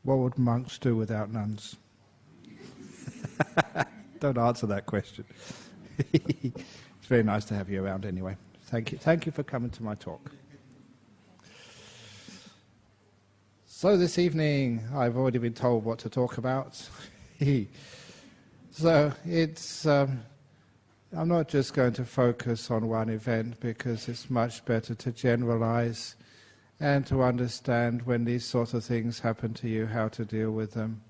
What would monks do without nuns? Don't answer that question. It's very nice to have you around anyway. Thank you. Thank you for coming to my talk. So this evening, I've already been told what to talk about. So it's, I'm not just going to focus on one event, because it's much better to generalize and to understand when these sort of things happen to you, how to deal with them.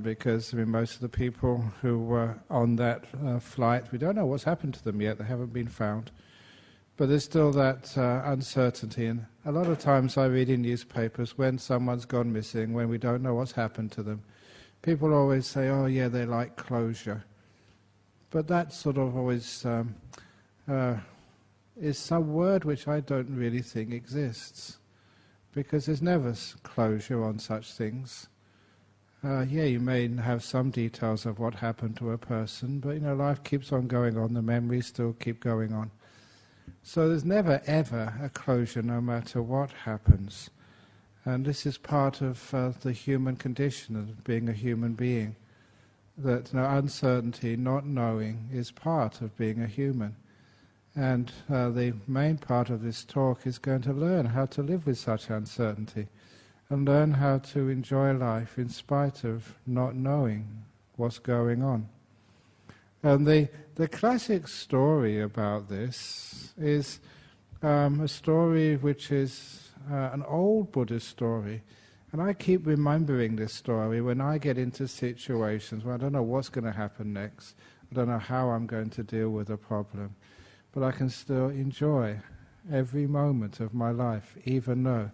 Because most of the people who were on that flight, we don't know what's happened to them yet, they haven't been found. But there's still that uncertainty, and a lot of times I read in newspapers when someone's gone missing, when we don't know what's happened to them, people always say, oh yeah, they like closure. But that sort of always is some word which I don't really think exists, because there's never closure on such things. Yeah, you may have some details of what happened to a person, but life keeps on going on, the memories still keep going on. So there's never ever a closure, no matter what happens. And this is part of the human condition of being a human being, that uncertainty, not knowing, is part of being a human. And the main part of this talk is going to learn how to live with such uncertainty, and learn how to enjoy life in spite of not knowing what's going on. And the classic story about this is a story which is an old Buddhist story. And I keep remembering this story when I get into situations where I don't know what's going to happen next. I don't know how I'm going to deal with a problem. But I can still enjoy every moment of my life, even though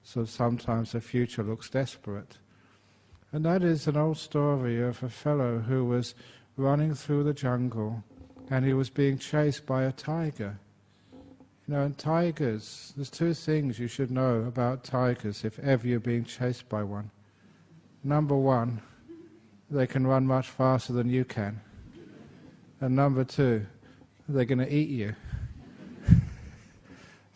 sometimes the future looks desperate. And that is an old story of a fellow who was running through the jungle, and he was being chased by a tiger. And tigers, there's two things you should know about tigers if ever you're being chased by one. Number one, they can run much faster than you can. And number two, they're going to eat you.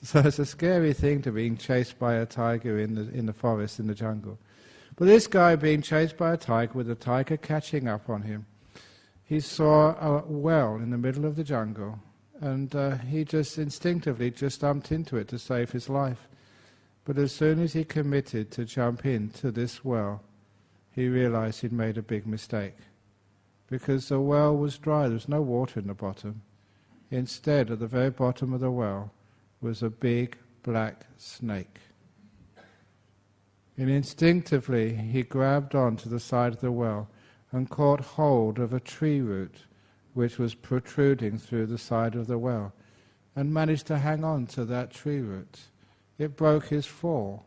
So it's a scary thing to being chased by a tiger in the forest, in the jungle. But this guy being chased by a tiger, with a tiger catching up on him, he saw a well in the middle of the jungle, and he just instinctively just jumped into it to save his life. But as soon as he committed to jump into this well, he realized he'd made a big mistake. Because the well was dry, there was no water in the bottom. Instead, at the very bottom of the well, was a big black snake. And instinctively he grabbed onto the side of the well and caught hold of a tree root which was protruding through the side of the well, and managed to hang on to that tree root. It broke his fall,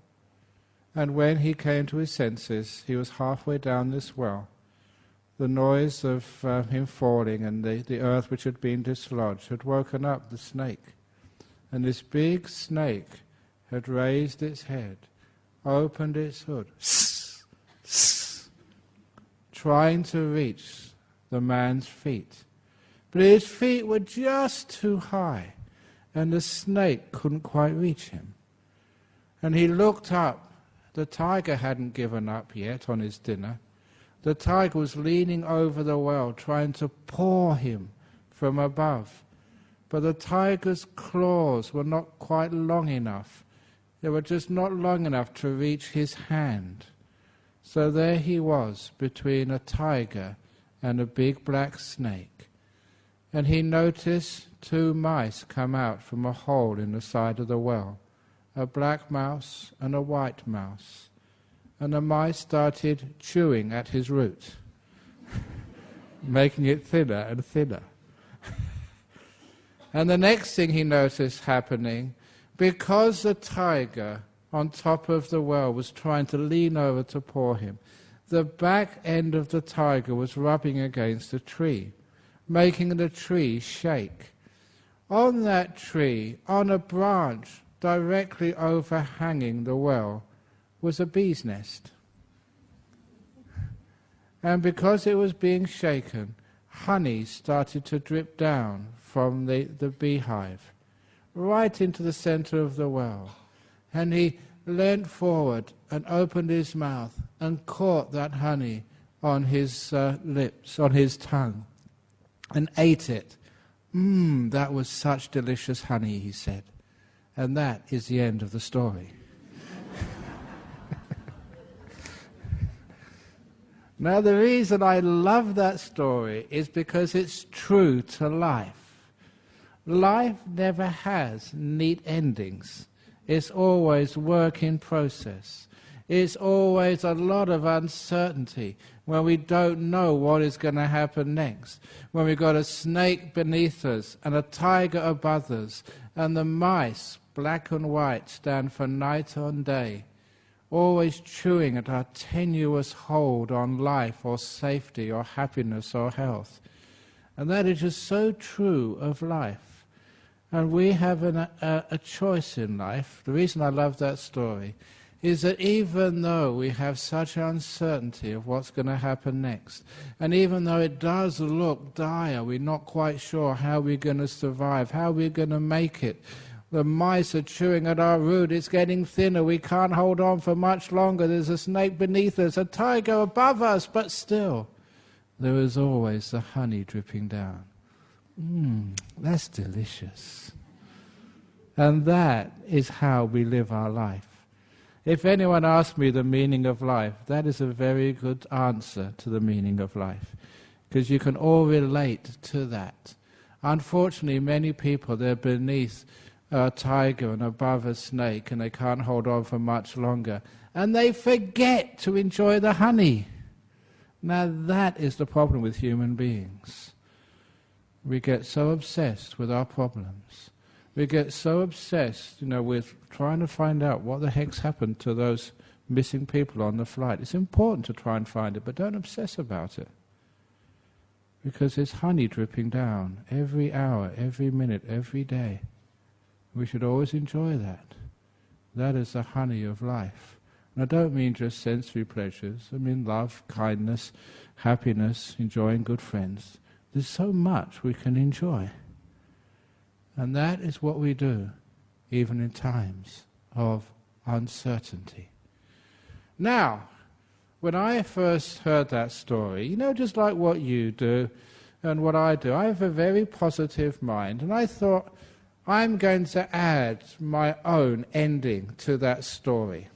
and when he came to his senses, he was halfway down this well. The noise of him falling and the earth which had been dislodged had woken up the snake. And this big snake had raised its head, opened its hood, trying to reach the man's feet. But his feet were just too high, and the snake couldn't quite reach him. And he looked up. The tiger hadn't given up yet on his dinner. The tiger was leaning over the well, trying to paw him from above. But the tiger's claws were not quite long enough. They were just not long enough to reach his hand. So there he was, between a tiger and a big black snake. And he noticed two mice come out from a hole in the side of the well, a black mouse and a white mouse. And the mice started chewing at his root, making it thinner and thinner. And the next thing he noticed happening, because the tiger on top of the well was trying to lean over to paw him, the back end of the tiger was rubbing against a tree, making the tree shake. On that tree, on a branch directly overhanging the well, was a bee's nest. And because it was being shaken, honey started to drip down from the beehive right into the center of the well. And he leant forward and opened his mouth and caught that honey on his lips, on his tongue, and ate it. That was such delicious honey, he said. And that is the end of the story. Now, the reason I love that story is because it's true to life. Life never has neat endings. It's always work in process. It's always a lot of uncertainty when we don't know what is going to happen next. When we've got a snake beneath us and a tiger above us, and the mice, black and white, stand for night and day, always chewing at our tenuous hold on life or safety or happiness or health. And that is just so true of life. And we have a choice in life. The reason I love that story is that even though we have such uncertainty of what's going to happen next, and even though it does look dire, we're not quite sure how we're going to survive, how we're going to make it. The mice are chewing at our root, it's getting thinner, we can't hold on for much longer, there's a snake beneath us, a tiger above us, but still, there is always the honey dripping down. That's delicious. And that is how we live our life. If anyone asks me the meaning of life, that is a very good answer to the meaning of life, because you can all relate to that. Unfortunately, many people, they're beneath a tiger and above a snake, and they can't hold on for much longer, and they forget to enjoy the honey. Now that is the problem with human beings. We get so obsessed with our problems. We get so obsessed, with trying to find out what the heck's happened to those missing people on the flight. It's important to try and find it, but don't obsess about it. Because there's honey dripping down every hour, every minute, every day. We should always enjoy that. That is the honey of life. And I don't mean just sensory pleasures. I mean love, kindness, happiness, enjoying good friends. There's so much we can enjoy. And that is what we do, even in times of uncertainty. Now, when I first heard that story, just like what you do and what I do, I have a very positive mind. And I thought, I'm going to add my own ending to that story.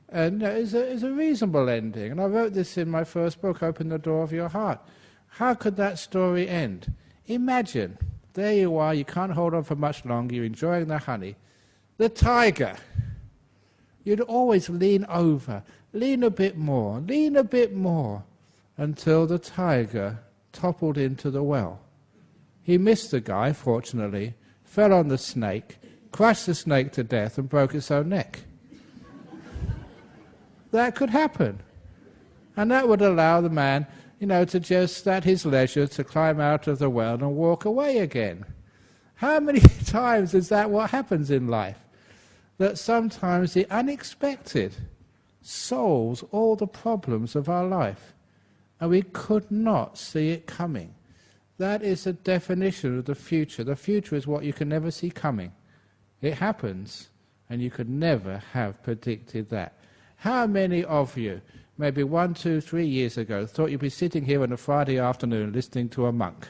And it's a reasonable ending. And I wrote this in my first book, Open the Door of Your Heart. How could that story end? Imagine, there you are, you can't hold on for much longer, you're enjoying the honey. The tiger. You'd always lean over, lean a bit more, until the tiger toppled into the well. He missed the guy, fortunately, fell on the snake, crushed the snake to death and broke its own neck. That could happen. And that would allow the man, to just at his leisure to climb out of the well and walk away again. How many times is that what happens in life? That sometimes the unexpected solves all the problems of our life, and we could not see it coming. That is the definition of the future. The future is what you can never see coming. It happens, and you could never have predicted that. How many of you, maybe 1, 2, 3 years ago, thought you'd be sitting here on a Friday afternoon listening to a monk?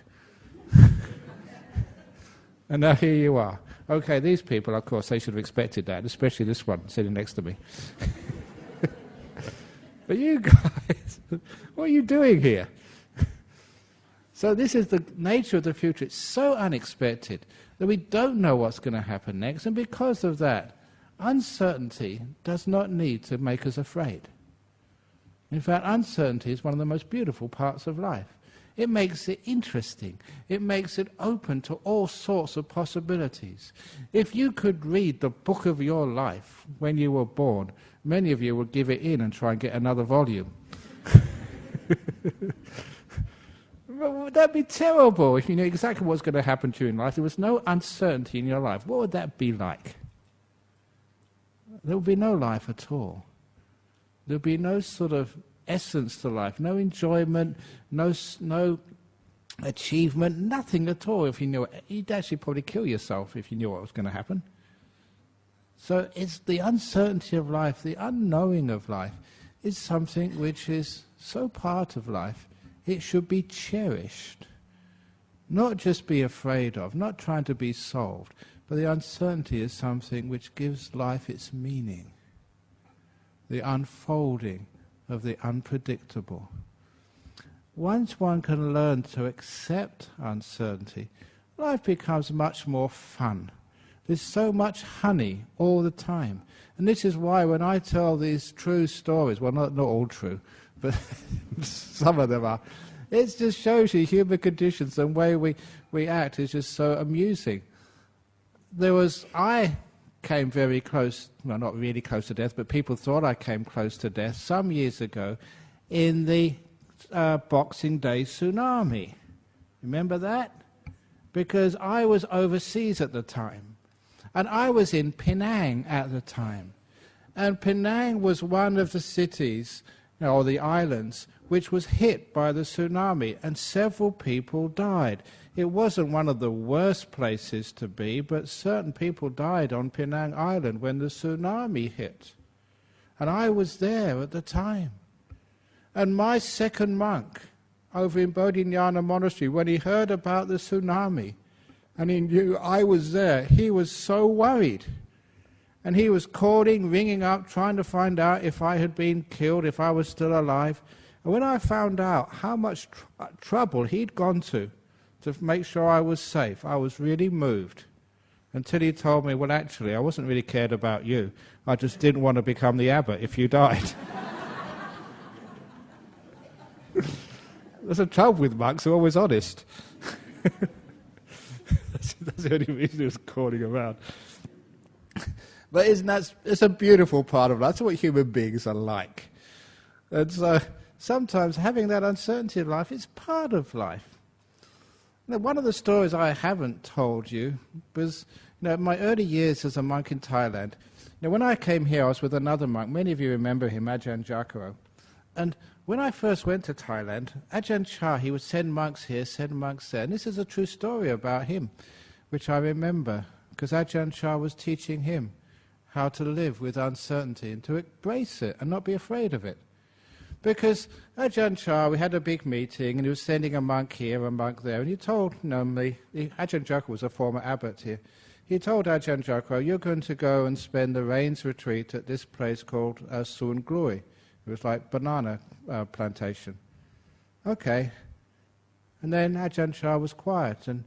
And now here you are. Okay, these people, of course, they should have expected that, especially this one sitting next to me. But you guys, what are you doing here? So this is the nature of the future. It's so unexpected that we don't know what's going to happen next, and because of that, uncertainty does not need to make us afraid. In fact, uncertainty is one of the most beautiful parts of life. It makes it interesting. It makes it open to all sorts of possibilities. If you could read the book of your life when you were born, many of you would give it in and try and get another volume. Would that be terrible if you knew exactly what's going to happen to you in life? There was no uncertainty in your life. What would that be like? There would be no life at all. There would be no sort of essence to life, no enjoyment, no achievement, nothing at all if you knew it. You'd actually probably kill yourself if you knew what was going to happen. So it's the uncertainty of life, the unknowing of life, is something which is so part of life, it should be cherished. Not just be afraid of, not trying to be solved, but the uncertainty is something which gives life its meaning. The unfolding of the unpredictable. Once one can learn to accept uncertainty, life becomes much more fun. There's so much honey all the time. And this is why when I tell these true stories, well, not all true, but some of them are, it just shows you human conditions and the way we act is just so amusing. I came very close, well, not really close to death, but people thought I came close to death some years ago in the Boxing Day tsunami. Remember that? Because I was overseas at the time. And I was in Penang at the time. And Penang was one of the cities, or the islands, which was hit by the tsunami, and several people died. It wasn't one of the worst places to be, but certain people died on Penang Island when the tsunami hit. And I was there at the time. And my second monk over in Bodhinyana Monastery, when he heard about the tsunami, and he knew I was there, he was so worried. And he was calling, ringing up, trying to find out if I had been killed, if I was still alive. And when I found out how much trouble he'd gone to make sure I was safe, I was really moved. Until he told me, well, actually, I wasn't really cared about you. I just didn't want to become the abbot if you died. There's a trouble with monks who are always honest. That's the only reason he was calling around. But it's a beautiful part of life. That's what human beings are like. And so sometimes having that uncertainty of life is part of life. Now, one of the stories I haven't told you was, my early years as a monk in Thailand. When I came here, I was with another monk. Many of you remember him, Ajahn Brahmavamso. And when I first went to Thailand, Ajahn Chah, he would send monks here, send monks there. And this is a true story about him, which I remember, because Ajahn Chah was teaching him how to live with uncertainty and to embrace it and not be afraid of it. Because Ajahn Chah, we had a big meeting, and he was sending a monk here, a monk there, and he told me, Ajahn Jaka was a former abbot here, he told Ajahn Jaka, you're going to go and spend the rains retreat at this place called Suan Glui. It was like banana plantation. Okay. And then Ajahn Chah was quiet, and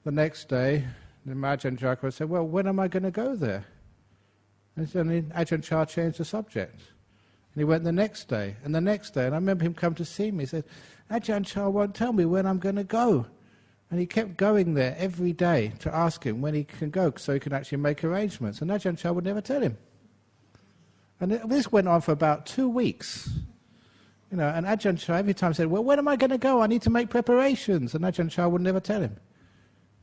the next day, Ajahn Jaka said, well, when am I going to go there? And then Ajahn Chah changed the subject. And he went the next day, and the next day, and I remember him come to see me. He said, Ajahn Chah won't tell me when I'm going to go. And he kept going there every day to ask him when he can go so he can actually make arrangements. And Ajahn Chah would never tell him. And this went on for about 2 weeks. And Ajahn Chah every time said, well, when am I going to go? I need to make preparations. And Ajahn Chah would never tell him.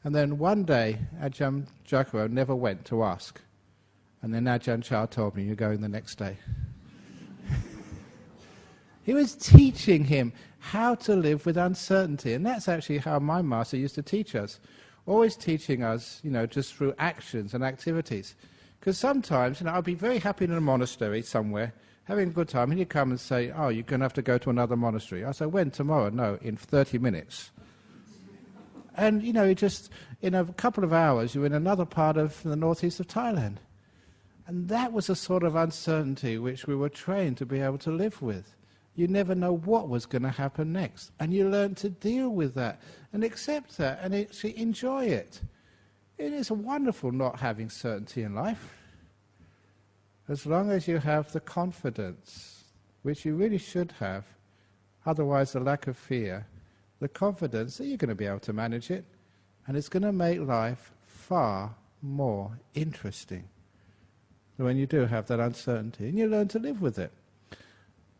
And then one day, Ajahn Jaka never went to ask. And then Ajahn Chah told me, you're going the next day. He was teaching him how to live with uncertainty. And that's actually how my master used to teach us. Always teaching us, just through actions and activities. Because sometimes, I'd be very happy in a monastery somewhere, having a good time, and he'd come and say, oh, you're going to have to go to another monastery. I said, when? Tomorrow? No, in 30 minutes. And, just in a couple of hours, you're in another part of the northeast of Thailand. And that was a sort of uncertainty which we were trained to be able to live with. You never know what was going to happen next. And you learn to deal with that and accept that and actually enjoy it. It is wonderful not having certainty in life. As long as you have the confidence, which you really should have, otherwise the lack of fear, the confidence that you're going to be able to manage it, and it's going to make life far more interesting when you do have that uncertainty, and you learn to live with it.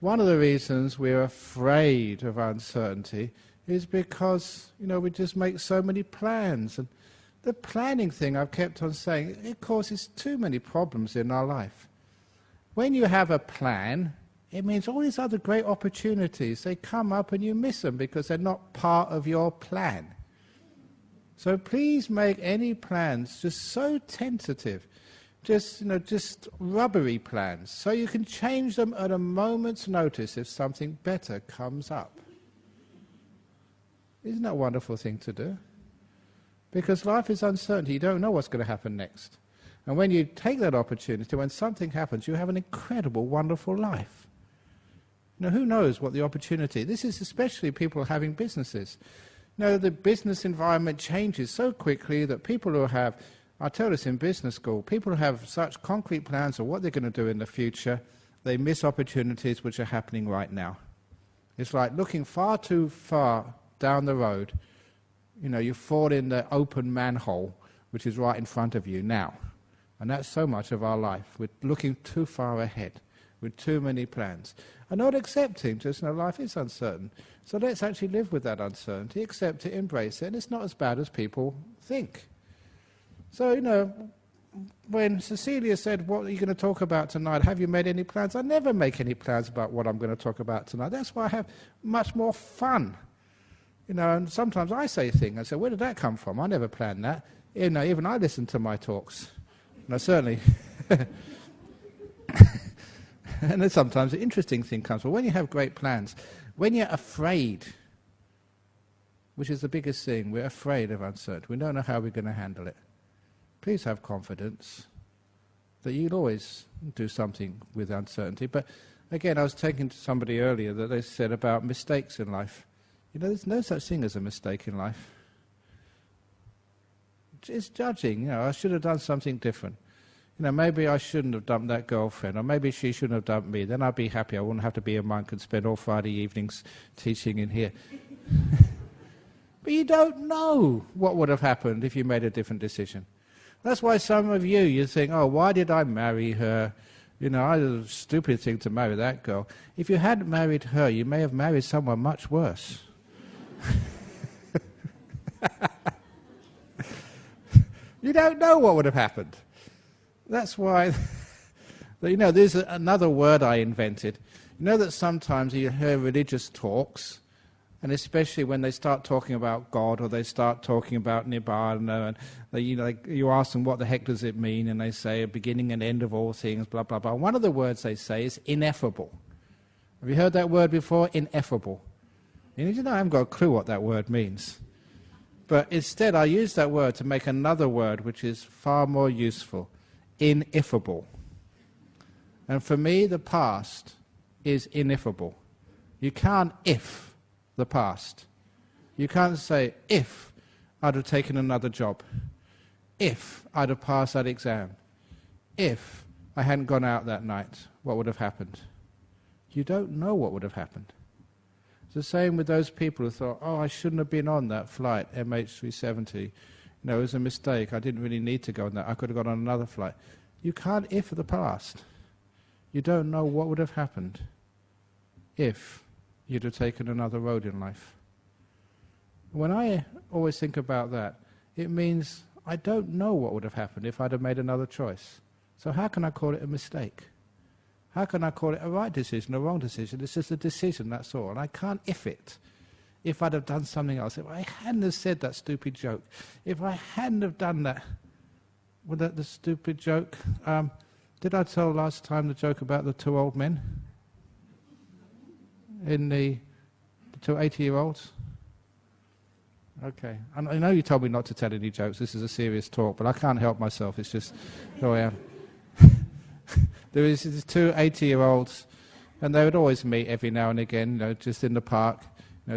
One of the reasons we're afraid of uncertainty is because, we just make so many plans. And the planning thing I've kept on saying, it causes too many problems in our life. When you have a plan, it means all these other great opportunities, they come up and you miss them because they're not part of your plan. So please make any plans just so tentative just rubbery plans, so you can change them at a moment's notice if something better comes up. Isn't that a wonderful thing to do? Because life is uncertainty. You don't know what's going to happen next. And when you take that opportunity, when something happens, you have an incredible, wonderful life. Who knows what the opportunity... This is especially people having businesses. The business environment changes so quickly that people who have... I tell this in business school, people who have such concrete plans of what they're going to do in the future, they miss opportunities which are happening right now. It's like looking far too far down the road. You fall in the open manhole, which is right in front of you now. And that's so much of our life. We're looking too far ahead with too many plans. And not accepting, just life is uncertain. So let's actually live with that uncertainty, accept it, embrace it, and it's not as bad as people think. So, when Cecilia said, what are you going to talk about tonight? Have you made any plans? I never make any plans about what I'm going to talk about tonight. That's why I have much more fun. And sometimes I say things. I say, where did that come from? I never planned that. Even I listen to my talks. Certainly. And then sometimes the interesting thing comes. But when you have great plans, when you're afraid, which is the biggest thing, we're afraid of uncertainty. We don't know how we're going to handle it. Please have confidence that you'll always do something with uncertainty. But again, I was talking to somebody earlier that they said about mistakes in life. There's no such thing as a mistake in life. It's judging. I should have done something different. Maybe I shouldn't have dumped that girlfriend, or maybe she shouldn't have dumped me. Then I'd be happy. I wouldn't have to be a monk and spend all Friday evenings teaching in here. But you don't know what would have happened if you made a different decision. That's why some of you think, oh, why did I marry her? I did a stupid thing to marry that girl. If you hadn't married her, you may have married someone much worse. You don't know what would have happened. That's why, there's another word I invented. That sometimes you hear religious talks, and especially when they start talking about God or they start talking about Nibbana, and you ask them what the heck does it mean, and they say a beginning and end of all things, blah, blah, blah. One of the words they say is ineffable. Have you heard that word before? Ineffable. I haven't got a clue what that word means. But instead I use that word to make another word which is far more useful. Ineffable. And for me, the past is ineffable. You can't if the past. You can't say, if I'd have taken another job, if I'd have passed that exam, if I hadn't gone out that night, what would have happened? You don't know what would have happened. It's the same with those people who thought, oh, I shouldn't have been on that flight, MH370. It was a mistake. I didn't really need to go on that. I could have gone on another flight. You can't if the past. You don't know what would have happened if you'd have taken another road in life. When I always think about that, it means I don't know what would have happened if I'd have made another choice. So how can I call it a mistake? How can I call it a right decision, a wrong decision? It's just a decision, that's all. And I can't if it. If I'd have done something else, if I hadn't have said that stupid joke, if I hadn't have done that, was that the stupid joke? Did I tell last time the joke about the two old men? The two 80-year-olds? Okay. I know you told me not to tell any jokes. This is a serious talk, but I can't help myself. It's just who I am. There was these two 80-year-olds, and they would always meet every now and again, just in the park,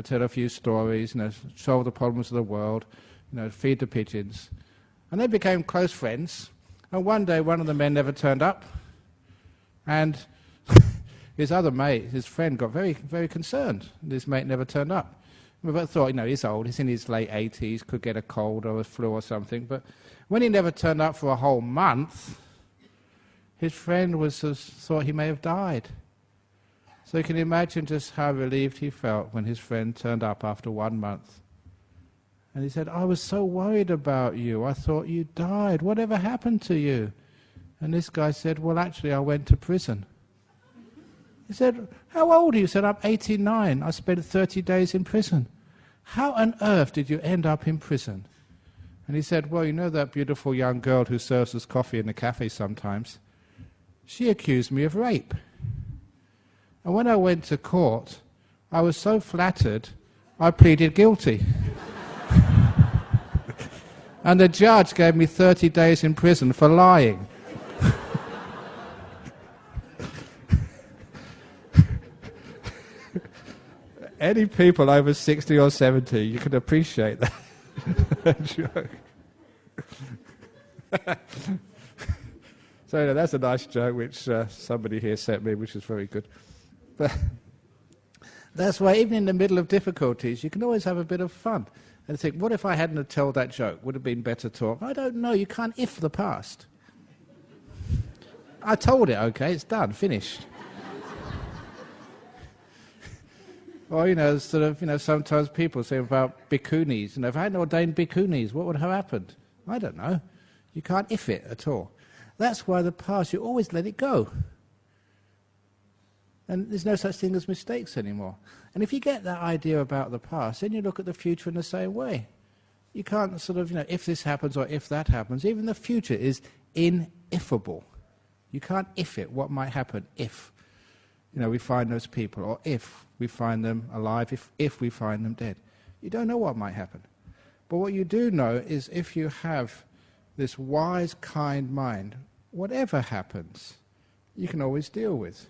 tell a few stories, solve the problems of the world, feed the pigeons. And they became close friends. And one day, one of the men never turned up, and his other mate, his friend, got very, very concerned. This mate never turned up. But thought, he's old, he's in his late 80s, could get a cold or a flu or something. But when he never turned up for a whole month, his friend thought he may have died. So you can imagine just how relieved he felt when his friend turned up after 1 month. And he said, I was so worried about you. I thought you died. Whatever happened to you? And this guy said, well, actually, I went to prison. He said, how old are you? He said, I'm 89. I spent 30 days in prison. How on earth did you end up in prison? And he said, well, you know that beautiful young girl who serves us coffee in the cafe sometimes? She accused me of rape. And when I went to court, I was so flattered, I pleaded guilty. And the judge gave me 30 days in prison for lying. Any people over 60 or 70, you can appreciate that joke. So that's a nice joke which somebody here sent me, which is very good. But that's why even in the middle of difficulties, you can always have a bit of fun. And think, what if I hadn't have told that joke? Would have been better talk. I don't know, you can't if the past. I told it, okay, it's done, finished. Or, sometimes people say about bhikkhunis. If I hadn't ordained bhikkhunis, what would have happened? I don't know. You can't if it at all. That's why the past, you always let it go. And there's no such thing as mistakes anymore. And if you get that idea about the past, then you look at the future in the same way. You can't if this happens or if that happens. Even the future is ineffable. You can't if it, what might happen if, we find those people, or if we find them alive, if we find them dead. You don't know what might happen. But what you do know is if you have this wise, kind mind, whatever happens, you can always deal with.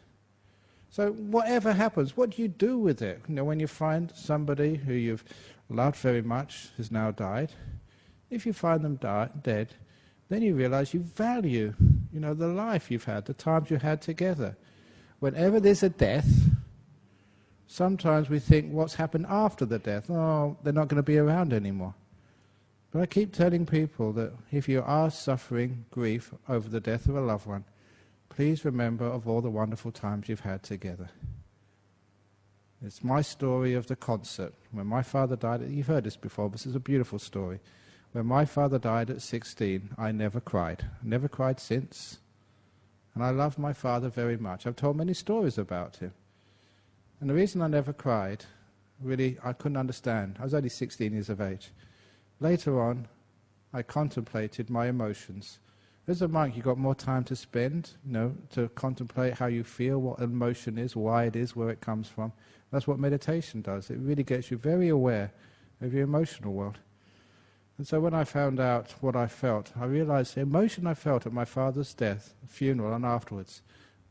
So whatever happens, what do you do with it? When you find somebody who you've loved very much has now died, if you find them dead, then you realize you value, the life you've had, the times you had together. Whenever there's a death, sometimes we think what's happened after the death? Oh, they're not going to be around anymore. But I keep telling people that if you are suffering grief over the death of a loved one, please remember of all the wonderful times you've had together. It's my story of the concert. When my father died, you've heard this before, but this is a beautiful story. When my father died at 16, I never cried. I never cried since. And I love my father very much. I've told many stories about him. And the reason I never cried, really, I couldn't understand. I was only 16 years of age. Later on, I contemplated my emotions. As a monk, you've got more time to spend, to contemplate how you feel, what emotion is, why it is, where it comes from. That's what meditation does. It really gets you very aware of your emotional world. And so when I found out what I felt, I realized the emotion I felt at my father's death, funeral, and afterwards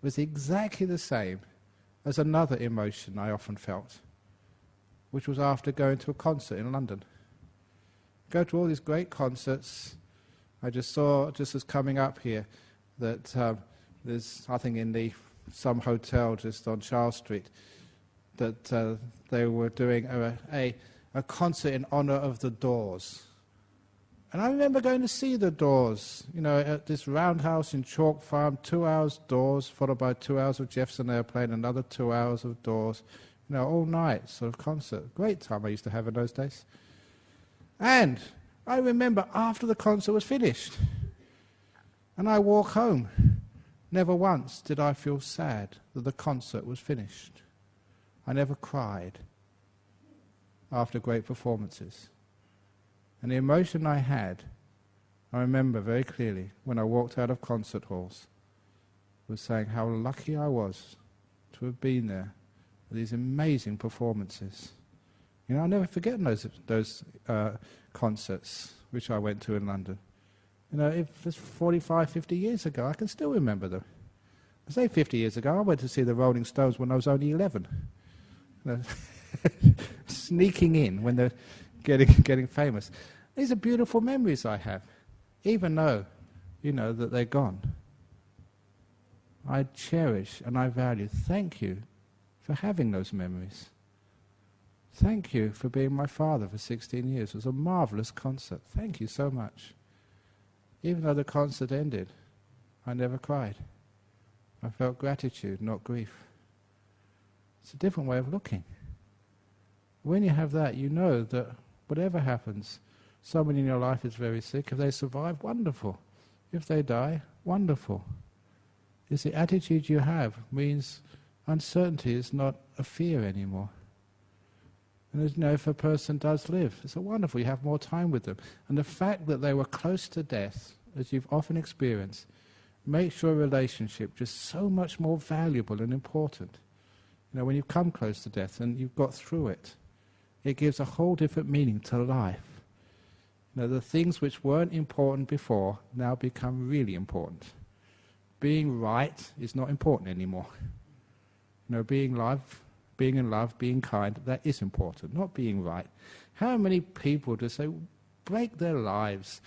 was exactly the same as another emotion I often felt, which was after going to a concert in London. Go to all these great concerts. I just saw, just as coming up here, that there's, I think in some hotel just on Charles Street, that they were doing a concert in honor of the Doors. And I remember going to see the Doors, at this roundhouse in Chalk Farm, 2 hours Doors, followed by 2 hours of Jefferson Airplane, another 2 hours of Doors, all night sort of concert. Great time I used to have in those days. And I remember after the concert was finished, and I walk home, never once did I feel sad that the concert was finished. I never cried after great performances. And the emotion I had, I remember very clearly when I walked out of concert halls, was saying how lucky I was to have been there for these amazing performances. I'll never forget those concerts which I went to in London. If it's 45, 50 years ago, I can still remember them. I say 50 years ago, I went to see the Rolling Stones when I was only 11. Sneaking in when they're getting famous. These are beautiful memories I have, even though, that they're gone. I cherish and I value. Thank you for having those memories. Thank you for being my father for 16 years. It was a marvelous concert. Thank you so much. Even though the concert ended, I never cried. I felt gratitude, not grief. It's a different way of looking. When you have that, you know that whatever happens, someone in your life is very sick. If they survive, wonderful. If they die, wonderful. It's the attitude you have means uncertainty is not a fear anymore. And if a person does live, it's wonderful, you have more time with them. And the fact that they were close to death, as you've often experienced, makes your relationship just so much more valuable and important. When you've come close to death and you've got through it, it gives a whole different meaning to life. The things which weren't important before now become really important. Being right is not important anymore. Being in love, being kind, that is important, not being right. How many people just say, break their lives,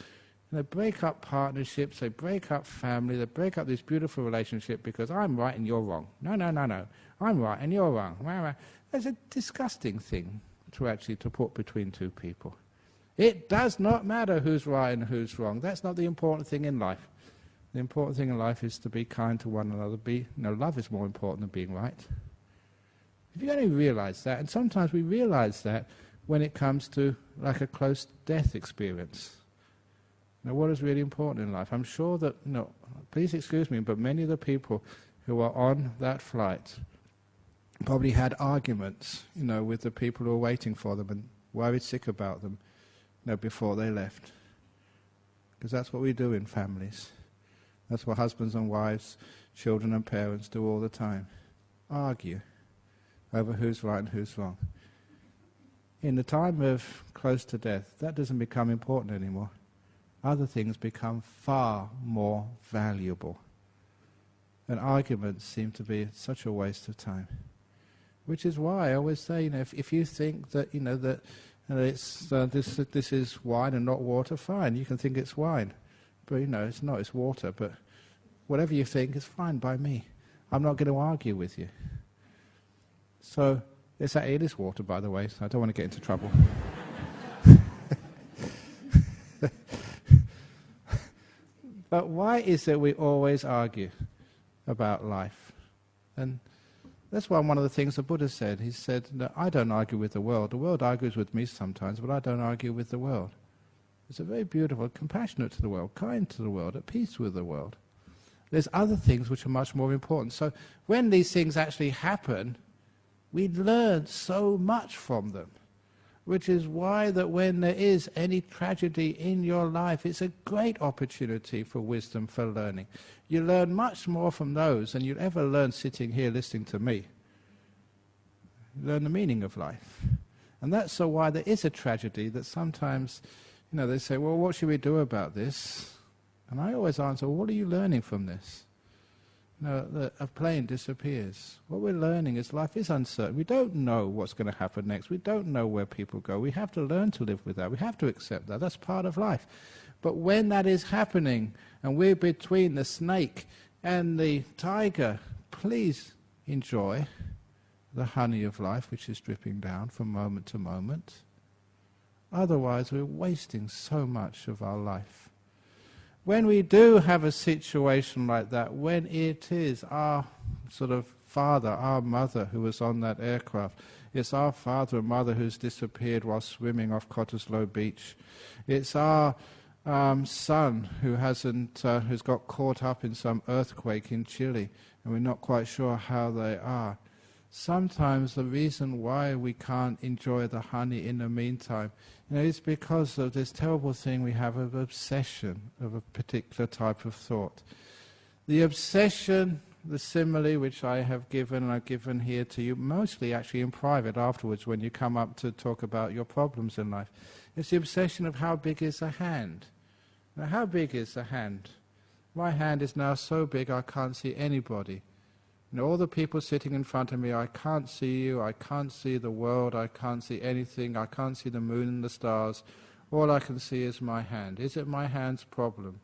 break up partnerships, they break up family, they break up this beautiful relationship because I'm right and you're wrong. No, I'm right and you're wrong. That's a disgusting thing to put between two people. It does not matter who's right and who's wrong. That's not the important thing in life. The important thing in life is to be kind to one another. Love is more important than being right. If you only realize that, and sometimes we realize that when it comes to like a close death experience. What is really important in life? I'm sure that, please excuse me, but many of the people who are on that flight probably had arguments, with the people who were waiting for them and worried sick about them, before they left. Because that's what we do in families. That's what husbands and wives, children and parents do all the time. Argue over who's right and who's wrong. In the time of close to death, that doesn't become important anymore. Other things become far more valuable. And arguments seem to be such a waste of time. Which is why I always say, if you think that, that it's this is wine and not water, fine. You can think it's wine. But, it's not, it's water. But whatever you think is fine by me. I'm not going to argue with you. So, it is water, by the way, so I don't want to get into trouble. But why is it we always argue about life? And that's one of the things the Buddha said. He said, I don't argue with the world. The world argues with me sometimes, but I don't argue with the world. It's a very beautiful, compassionate to the world, kind to the world, at peace with the world. There's other things which are much more important. So when these things actually happen, we learn so much from them. Which is why that when there is any tragedy in your life, it's a great opportunity for wisdom, for learning. You learn much more from those than you'd ever learn sitting here listening to me. You learn the meaning of life. And that's so why there is a tragedy that sometimes, they say, well, what should we do about this? And I always answer, well, what are you learning from this? A plane disappears. What we're learning is life is uncertain. We don't know what's going to happen next. We don't know where people go. We have to learn to live with that. We have to accept that. That's part of life. But when that is happening, and we're between the snake and the tiger, please enjoy the honey of life which is dripping down from moment to moment. Otherwise, we're wasting so much of our life. When we do have a situation like that, when it is our sort of father, our mother who was on that aircraft, it's our father and mother who's disappeared while swimming off Cottesloe Beach, it's our son who's got caught up in some earthquake in Chile, and we're not quite sure how they are. Sometimes the reason why we can't enjoy the honey in the meantime, is because of this terrible thing we have of obsession of a particular type of thought. The obsession, the simile which I have given, and I've given here to you, mostly actually in private afterwards when you come up to talk about your problems in life, it's the obsession of how big is a hand. Now, how big is a hand? My hand is now so big I can't see anybody. All the people sitting in front of me, I can't see you, I can't see the world, I can't see anything, I can't see the moon and the stars. All I can see is my hand. Is it my hand's problem?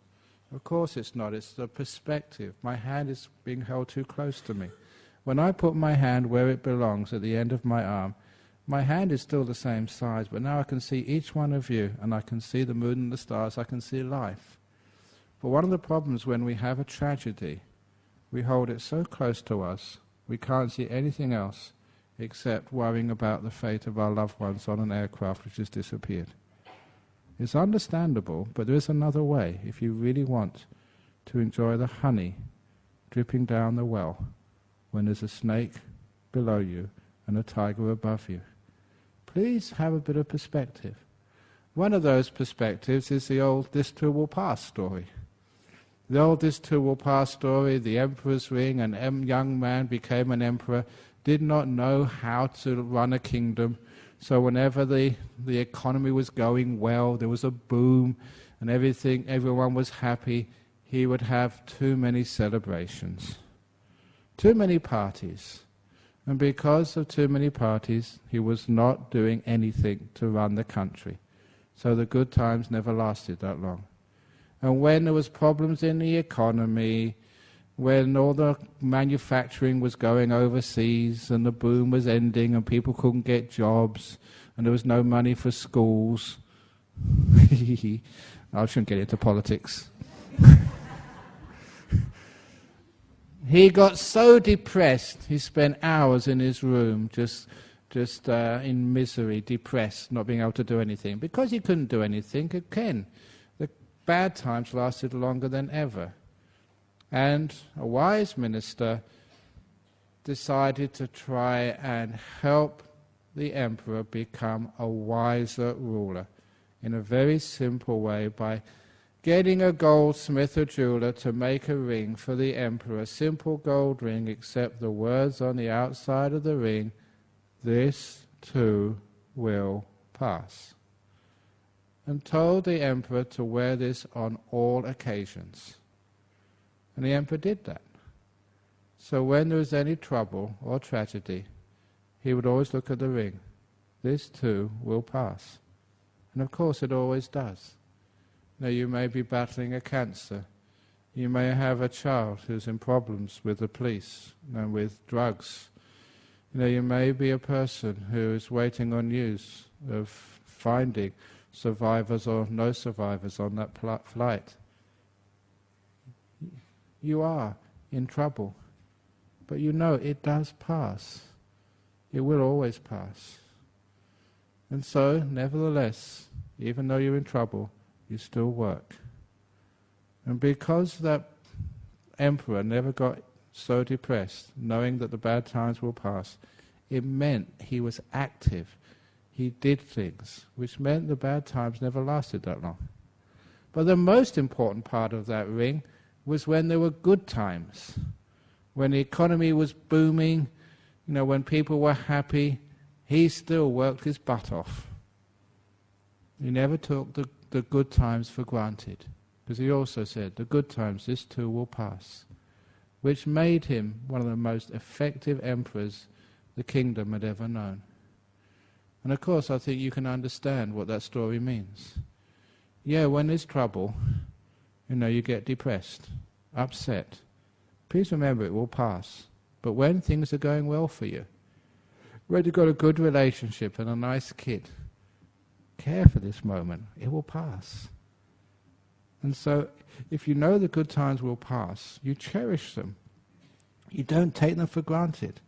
Of course it's not, it's the perspective. My hand is being held too close to me. When I put my hand where it belongs, at the end of my arm, my hand is still the same size, but now I can see each one of you, and I can see the moon and the stars, I can see life. But one of the problems when we have a tragedy, we hold it so close to us, we can't see anything else except worrying about the fate of our loved ones on an aircraft which has disappeared. It's understandable, but there is another way if you really want to enjoy the honey dripping down the well when there's a snake below you and a tiger above you. please have a bit of perspective. One of those perspectives is the old "this too will pass" story. The old "this too will pass" story, the emperor's ring, an young man became an emperor, did not know how to run a kingdom, so whenever the economy was going well, there was a boom, and everyone was happy, he would have too many celebrations, too many parties. And because of too many parties, he was not doing anything to run the country. So the good times never lasted that long. And when there was problems in the economy, when all the manufacturing was going overseas and the boom was ending and people couldn't get jobs and there was no money for schools, I shouldn't get into politics. He got so depressed, he spent hours in his room just in misery, depressed, not being able to do anything. Because he couldn't do anything, again, the bad times lasted longer than ever. And a wise minister decided to try and help the emperor become a wiser ruler in a very simple way by getting a goldsmith or jeweler to make a ring for the emperor, a simple gold ring, except the words on the outside of the ring, "This too will pass," and told the emperor to wear this on all occasions. And the emperor did that. So when there was any trouble or tragedy, he would always look at the ring. This too will pass. And of course it always does. Now you may be battling a cancer. You may have a child who's in problems with the police and with drugs. You may be a person who is waiting on news of finding survivors or no survivors on that flight. You are in trouble, but you know it does pass. It will always pass. And so, nevertheless, even though you're in trouble, you still work. And because that emperor never got so depressed, knowing that the bad times will pass, it meant he was active. He did things, which meant the bad times never lasted that long. But the most important part of that ring was when there were good times, when the economy was booming, when people were happy, he still worked his butt off. He never took the good times for granted, because he also said, the good times, this too will pass, which made him one of the most effective emperors the kingdom had ever known. And of course, I think you can understand what that story means. Yeah, when there's trouble, you get depressed, upset. Please remember it will pass. But when things are going well for you, when you've got a good relationship and a nice kid, care for this moment, it will pass. And so, if you know the good times will pass, you cherish them. You don't take them for granted,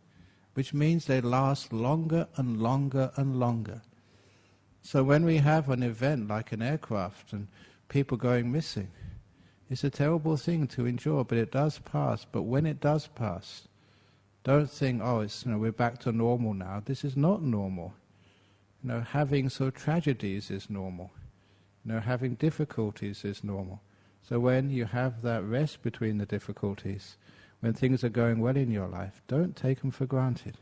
which means they last longer and longer and longer. So when we have an event like an aircraft and people going missing, it's a terrible thing to endure, but it does pass. But when it does pass, don't think, we're back to normal now. This is not normal. Having sort of tragedies is normal. Having difficulties is normal. So when you have that rest between the difficulties, when things are going well in your life, don't take them for granted.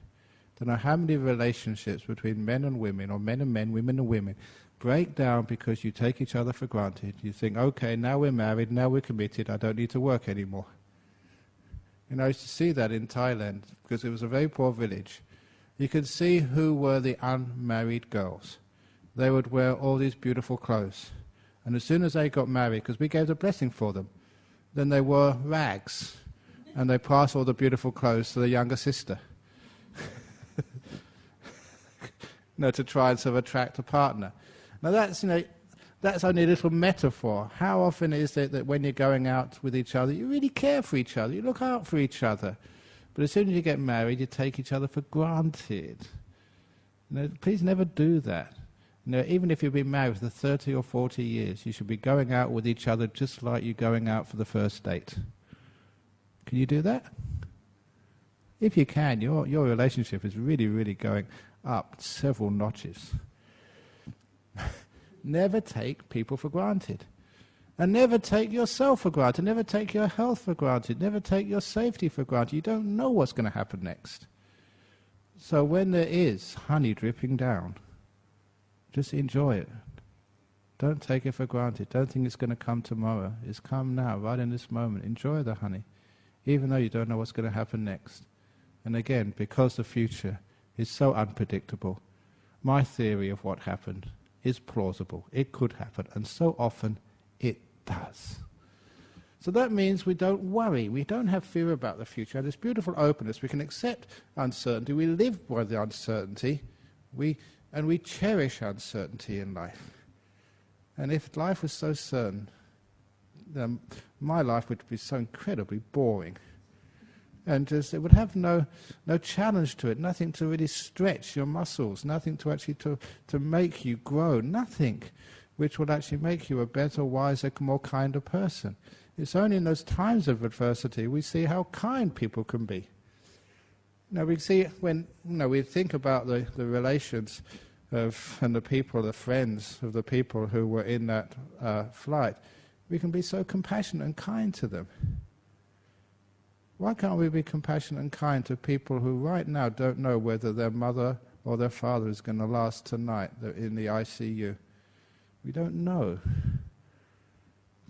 Don't know how many relationships between men and women, or men and men, women and women, break down because you take each other for granted. You think, okay, now we're married, now we're committed, I don't need to work anymore. I used to see that in Thailand, because it was a very poor village. You could see who were the unmarried girls. They would wear all these beautiful clothes. And as soon as they got married, because we gave the blessing for them, then they wore rags. And they passed all the beautiful clothes to the younger sister. To try and sort of attract a partner. Now that's only a little metaphor. How often is it that when you're going out with each other, you really care for each other, you look out for each other. But as soon as you get married, you take each other for granted. Please never do that. Even if you've been married for 30 or 40 years, you should be going out with each other just like you're going out for the first date. Can you do that? If you can, your relationship is really, really going up several notches. Never take people for granted. And never take yourself for granted. Never take your health for granted. Never take your safety for granted. You don't know what's going to happen next. So when there is honey dripping down, just enjoy it. Don't take it for granted. Don't think it's going to come tomorrow. It's come now, right in this moment. Enjoy the honey, even though you don't know what's going to happen next. And again, because the future is so unpredictable, my theory of what happened is plausible. It could happen, and so often it does. So that means we don't worry. We don't have fear about the future. This beautiful openness. We can accept uncertainty. We live by the uncertainty. And we cherish uncertainty in life. And if life was so certain, then my life would be so incredibly boring. And just, it would have no challenge to it, nothing to really stretch your muscles, nothing to actually to make you grow, nothing which would actually make you a better, wiser, more kinder person. It's only in those times of adversity we see how kind people can be. We see when we think about the relations of and the people, the friends of the people who were in that flight, we can be so compassionate and kind to them. Why can't we be compassionate and kind to people who right now don't know whether their mother or their father is going to last tonight? They're in the ICU. We don't know.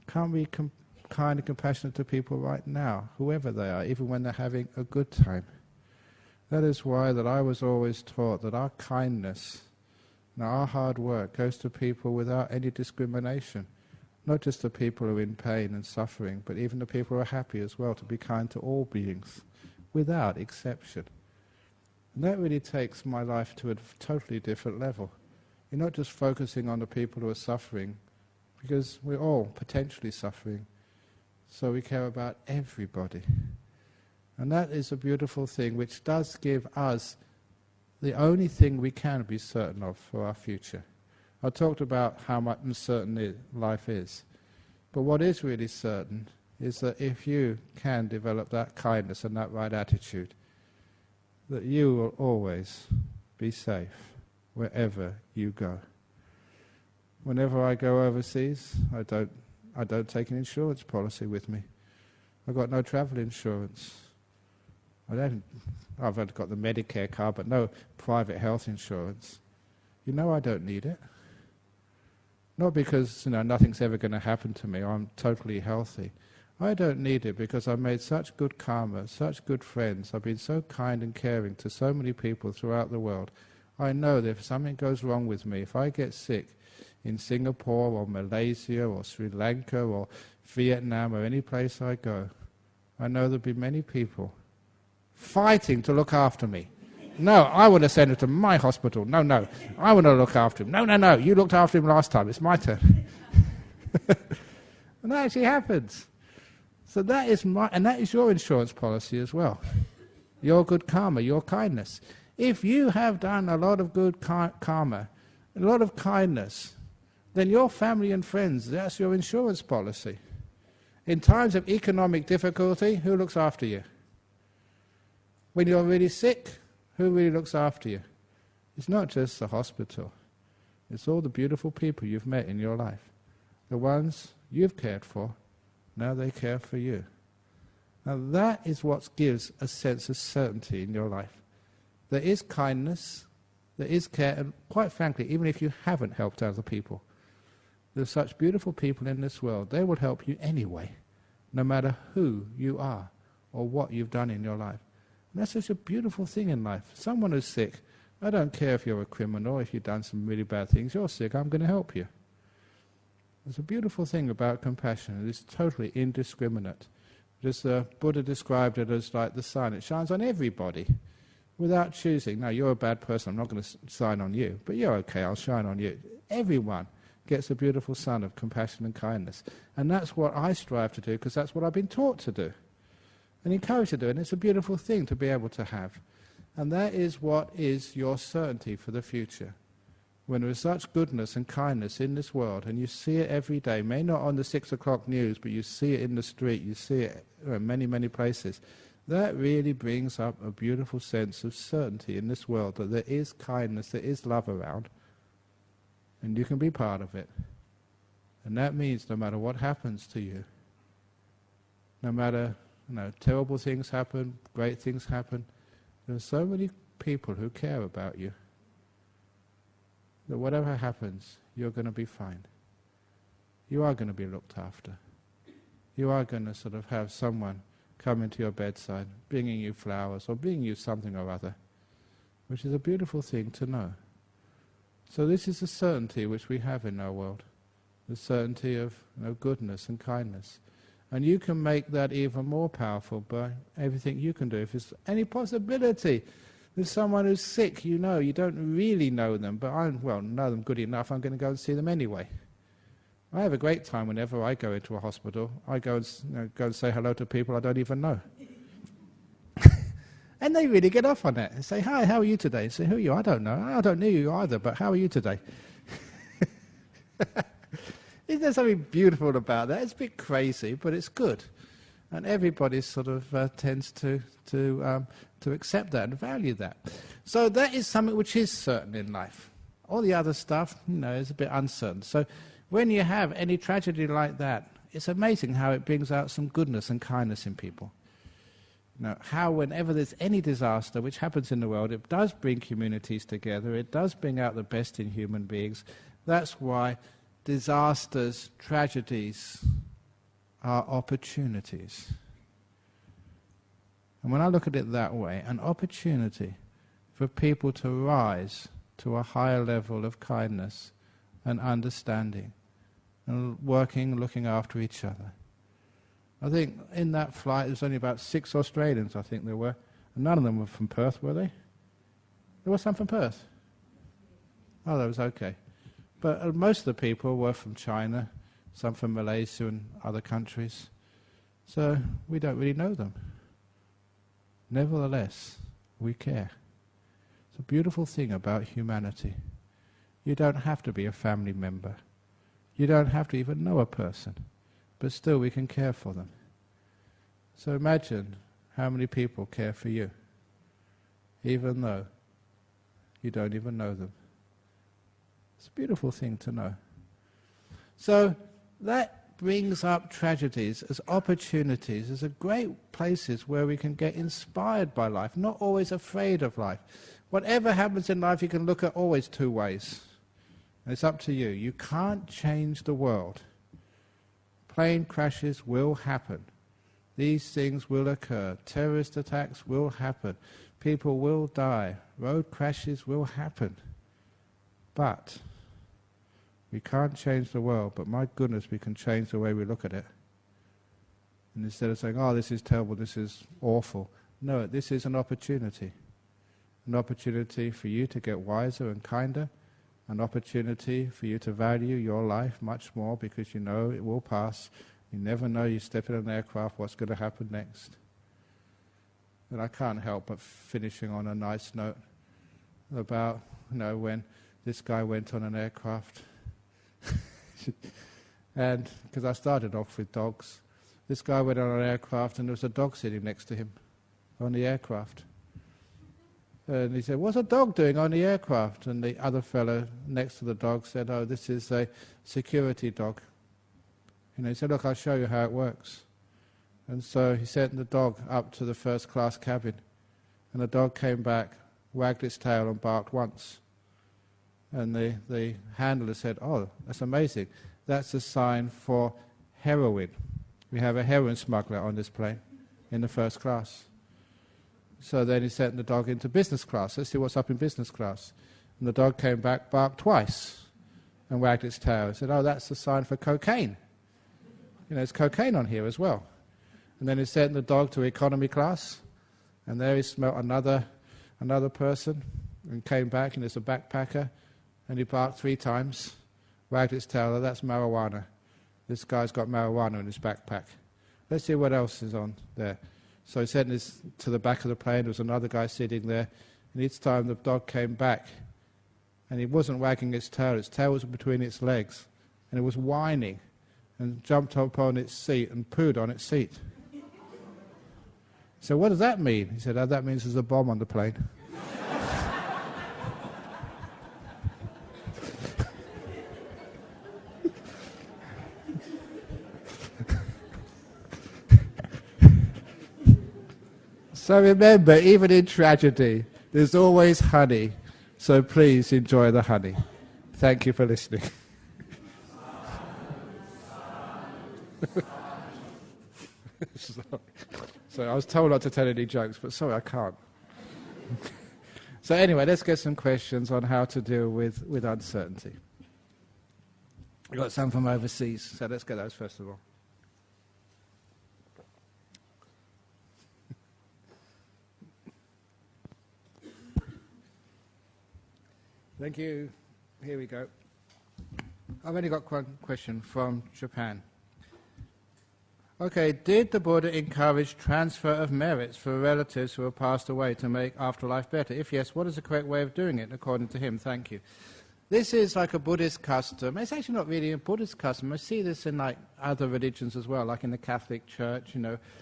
Can't we be kind and compassionate to people right now, whoever they are, even when they're having a good time? That is why that I was always taught that our kindness and our hard work goes to people without any discrimination. Not just the people who are in pain and suffering, but even the people who are happy as well, to be kind to all beings, without exception. And that really takes my life to a totally different level. You're not just focusing on the people who are suffering, because we're all potentially suffering, so we care about everybody. And that is a beautiful thing, which does give us the only thing we can be certain of for our future. I talked about how much uncertain life is. But what is really certain is that if you can develop that kindness and that right attitude, that you will always be safe wherever you go. Whenever I go overseas, I don't take an insurance policy with me. I've got no travel insurance. I've got the Medicare card, but no private health insurance. I don't need it. Not because nothing's ever going to happen to me. I'm totally healthy. I don't need it because I've made such good karma, such good friends. I've been so kind and caring to so many people throughout the world. I know that if something goes wrong with me, if I get sick in Singapore or Malaysia or Sri Lanka or Vietnam or any place I go, I know there'll be many people fighting to look after me. No, I want to send him to my hospital. No, I want to look after him. No, you looked after him last time. It's my turn. And that actually happens. So that is that is your insurance policy as well. Your good karma, your kindness. If you have done a lot of good karma, a lot of kindness, then your family and friends, that's your insurance policy. In times of economic difficulty, who looks after you? When you're really sick, who really looks after you? It's not just the hospital. It's all the beautiful people you've met in your life. The ones you've cared for, now they care for you. Now that is what gives a sense of certainty in your life. There is kindness, there is care, and quite frankly, even if you haven't helped other people, there's such beautiful people in this world, they will help you anyway, no matter who you are or what you've done in your life. And that's such a beautiful thing in life. Someone who's sick, I don't care if you're a criminal, if you've done some really bad things, you're sick, I'm going to help you. There's a beautiful thing about compassion. It is totally indiscriminate. Just Buddha described it as like the sun. It shines on everybody without choosing. No, you're a bad person, I'm not going to shine on you, but you're okay, I'll shine on you. Everyone gets a beautiful sun of compassion and kindness. And that's what I strive to do, because that's what I've been taught to do and encouraged to do. And it's a beautiful thing to be able to have. And that is what is your certainty for the future. When there is such goodness and kindness in this world, and you see it every day, may not on the 6 o'clock news, but you see it in the street, you see it in many, many places, that really brings up a beautiful sense of certainty in this world, that there is kindness, there is love around, and you can be part of it. And that means no matter what happens to you, no matter, terrible things happen, great things happen, there are so many people who care about you, that whatever happens, you're going to be fine. You are going to be looked after. You are going to sort of have someone come into your bedside, bringing you flowers or bringing you something or other, which is a beautiful thing to know. So this is the certainty which we have in our world, the certainty of goodness and kindness. And you can make that even more powerful by everything you can do. If there's any possibility there's someone who's sick, you don't really know them, but know them good enough, I'm going to go and see them anyway. I have a great time whenever I go into a hospital. I go and say hello to people I don't even know. And they really get off on that. They say, "Hi, how are you today?" I say, "Who are you?" "I don't know." "I don't know you either, but how are you today?" Isn't there something beautiful about that? It's a bit crazy, but it's good. And everybody sort of tends to accept that and value that. So that is something which is certain in life. All the other stuff, is a bit uncertain. So when you have any tragedy like that, it's amazing how it brings out some goodness and kindness in people. How whenever there's any disaster which happens in the world, it does bring communities together, it does bring out the best in human beings. That's why disasters, tragedies are opportunities. And when I look at it that way, an opportunity for people to rise to a higher level of kindness and understanding and looking after each other. I think in that flight there was only about 6 Australians, I think there were, and none of them were from Perth, were they? There were some from Perth? Oh, that was okay. But most of the people were from China, some from Malaysia and other countries. So we don't really know them. Nevertheless, we care. It's a beautiful thing about humanity. You don't have to be a family member. You don't have to even know a person. But still we can care for them. So imagine how many people care for you, even though you don't even know them. It's a beautiful thing to know. So that brings up tragedies as opportunities, as a great places where we can get inspired by life, not always afraid of life. Whatever happens in life, you can look at always 2 ways. And it's up to you. You can't change the world. Plane crashes will happen. These things will occur. Terrorist attacks will happen. People will die. Road crashes will happen. But we can't change the world, but my goodness, we can change the way we look at it. And instead of saying, "Oh, this is terrible, this is awful," no, this is an opportunity. An opportunity for you to get wiser and kinder, an opportunity for you to value your life much more because you know it will pass. You never know, you step in an aircraft, what's going to happen next. And I can't help but finishing on a nice note about, when this guy went on an aircraft. And because I started off with dogs, this guy went on an aircraft and there was a dog sitting next to him on the aircraft. And he said, "What's a dog doing on the aircraft?" And the other fellow next to the dog said, "Oh, this is a security dog." He said, "Look, I'll show you how it works." And so he sent the dog up to the first class cabin. And the dog came back, wagged its tail and barked once. And the handler said, "Oh, that's amazing. That's a sign for heroin. We have a heroin smuggler on this plane in the first class." So then he sent the dog into business class. Let's see what's up in business class. And the dog came back, barked twice, and wagged its tail. He said, "Oh, that's a sign for cocaine. There's cocaine on here as well." And then he sent the dog to economy class, and there he smelt another person, and came back, and there's a backpacker, and he barked 3 times, wagged its tail. "Oh, that's marijuana. This guy's got marijuana in his backpack. Let's see what else is on there." So he sent this to the back of the plane. There was another guy sitting there. And each time the dog came back, and it wasn't wagging its tail was between its legs. And it was whining and jumped up on its seat and pooed on its seat. So what does that mean? He said, oh, that means there's a bomb on the plane. So remember, even in tragedy, there's always honey. So please enjoy the honey. Thank you for listening. So I was told not to tell any jokes, but sorry, I can't. So anyway, let's get some questions on how to deal with uncertainty. We've got some from overseas, so let's get those first of all. Thank you. Here we go. I've only got one question from Japan. Okay, did the Buddha encourage transfer of merits for relatives who have passed away to make afterlife better? If yes, what is the correct way of doing it according to him? Thank you. This is like a Buddhist custom. It's actually not really a Buddhist custom. I see this in like other religions as well, like in the Catholic Church,